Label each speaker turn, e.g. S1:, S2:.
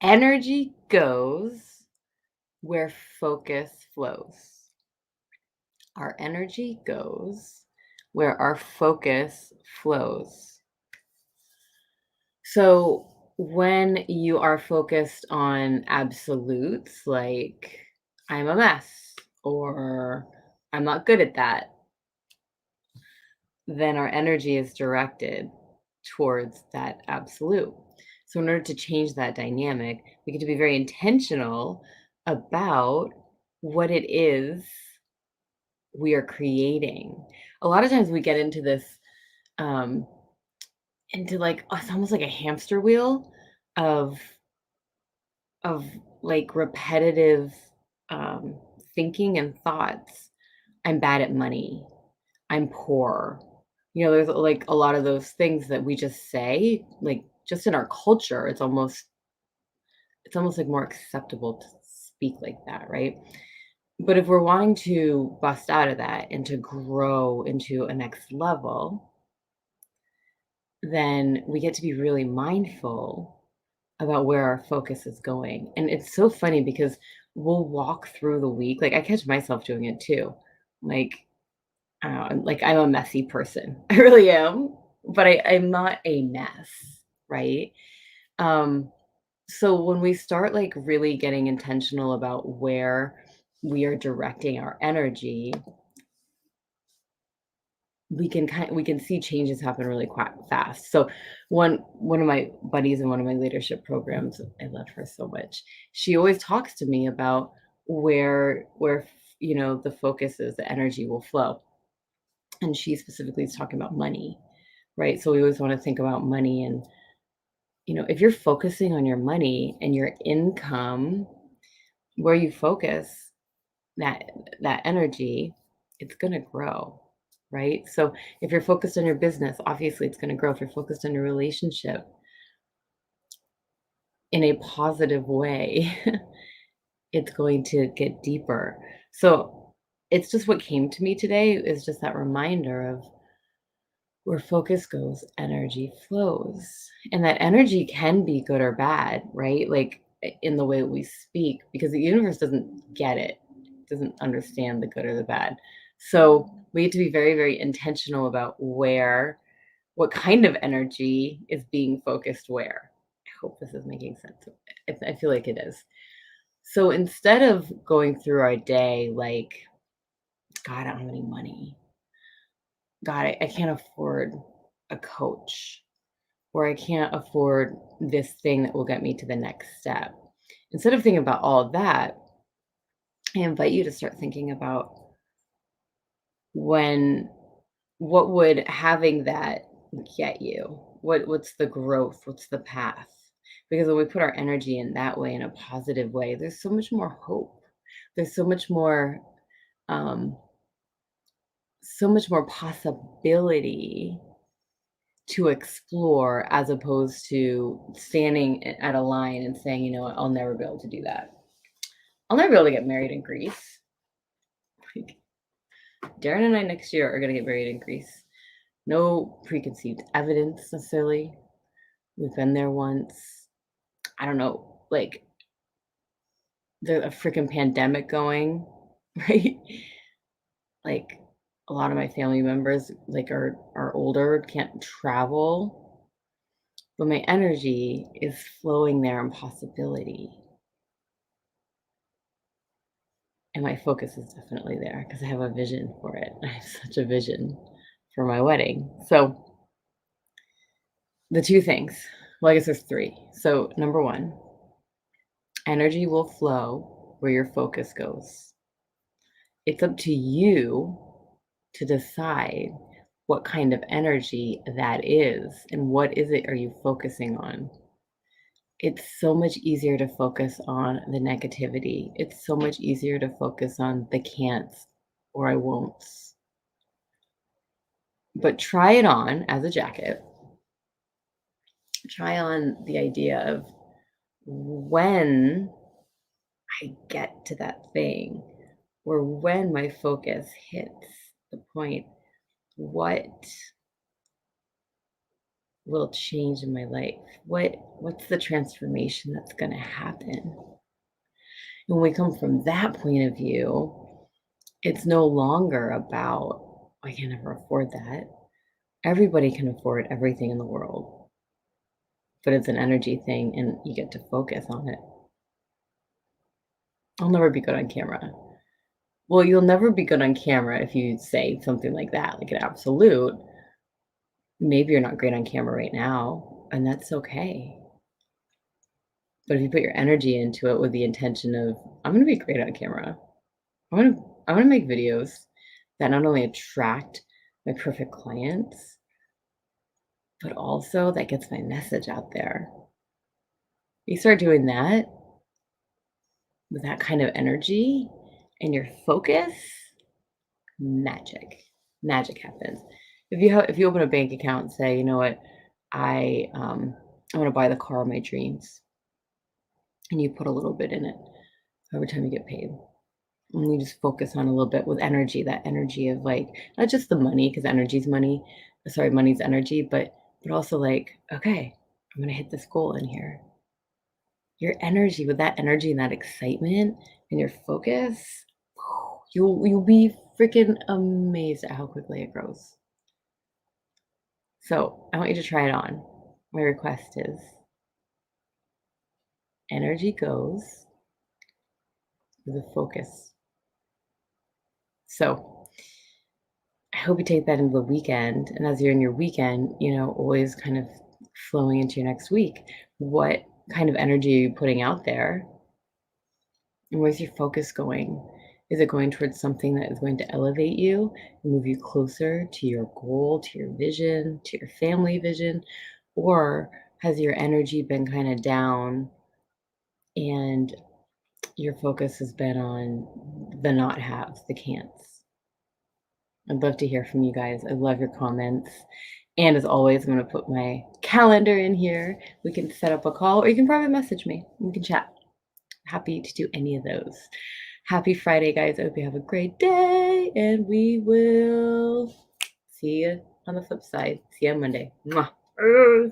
S1: Energy goes where focus flows. Our energy goes where our focus flows. So when you are focused on absolutes like I'm a mess or I'm not good at that, then our energy is directed towards that absolute. So, in order to change that dynamic, we get to be very intentional about what it is we are creating. A lot of times we get into this, um, into like it's almost like a hamster wheel of of like repetitive um, thinking and thoughts. I'm bad at money. I'm poor. There's like a lot of those things that we just say, like just in our culture, it's almost like more acceptable to speak like that, right? But if we're wanting to bust out of that and to grow into a next level, then we get to be really mindful about where our focus is going. And it's so funny because we'll walk through the week. Like I catch myself doing it too. Like like I'm a messy person. I really am, but I'm not a mess, right? Um, so when we start like really getting intentional about where we are directing our energy, we can see changes happen really quite fast. So one of my buddies in one of my leadership programs, I love her so much. She always talks to me about where the focus is, the energy will flow. And she specifically is talking about money, right? So we always want to think about money and if you're focusing on your money and your income, where you focus that that energy, it's going to grow, right? So if you're focused on your business, obviously it's going to grow. If you're focused on your relationship in a positive way, it's going to get deeper. So it's just what came to me today is just that reminder of where focus goes, energy flows. And that energy can be good or bad, right? Like in the way that we speak, because the universe doesn't get it, doesn't understand the good or the bad. So we need to be very, very intentional about what kind of energy is being focused where. I hope this is making sense. I feel like it is. So instead of going through our day like, God, I don't have any money. God, I can't afford a coach or I can't afford this thing that will get me to the next step. Instead of thinking about all of that, I invite you to start thinking about when what would having that get you? What's the growth? What's the path? Because when we put our energy in that way, in a positive way, there's so much more hope. There's um, so much more possibility to explore as opposed to standing at a line and saying, you know what, I'll never be able to do that. I'll never be able to get married in Greece. Like, Darren and I next year are going to get married in Greece. No preconceived evidence necessarily. We've been there once. I don't know, like there's a freaking pandemic going, right? Like a lot of my family members like are older, can't travel, but my energy is flowing there in possibility. And my focus is definitely there because I have a vision for it. I have such a vision for my wedding. So, the 2 things well, I guess there's 3. So, number 1, energy will flow where your focus goes. It's up to you to decide what kind of energy that is and what is it are you focusing on. It's so much easier to focus on the negativity. It's so much easier to focus on the can'ts or I won'ts. But try it on as a jacket. Try on the idea of when I get to that thing or when my focus hits the point, what will change in my life? What's the transformation that's going to happen? When we come from that point of view, it's no longer about, I can never afford that. Everybody can afford everything in the world, but it's an energy thing and you get to focus on it. I'll never be good on camera. Well, you'll never be good on camera if you say something like that, like an absolute. Maybe you're not great on camera right now, and that's okay. But if you put your energy into it with the intention of, I'm gonna be great on camera. I wanna I wanna make videos that not only attract my perfect clients, but also that gets my message out there. You start doing that with that kind of energy and your focus, magic. Magic happens. If you open a bank account and say, "You know what? I wanna buy the car of my dreams," and you put a little bit in it every time you get paid. And you just focus on a little bit with energy, that energy of like, not just the money, because energy's money, sorry, money's energy, but also like, okay, I'm gonna hit this goal in here. Your energy, with that energy and that excitement and your focus, you'll be freaking amazed at how quickly it grows. So I want you to try it on. My request is energy goes with a focus. So I hope you take that into the weekend. And as you're in your weekend, always kind of flowing into your next week. What kind of energy are you putting out there? And where's your focus going? Is it going towards something that is going to elevate you and move you closer to your goal, to your vision, to your family vision? Or has your energy been kind of down and your focus has been on the not haves, the can'ts? I'd love to hear from you guys. I love your comments. And as always, I'm going to put my calendar in here. We can set up a call or you can private message me. We can chat. Happy to do any of those. Happy Friday, guys. I hope you have a great day. And we will see you on the flip side. See you on Monday. Mwah.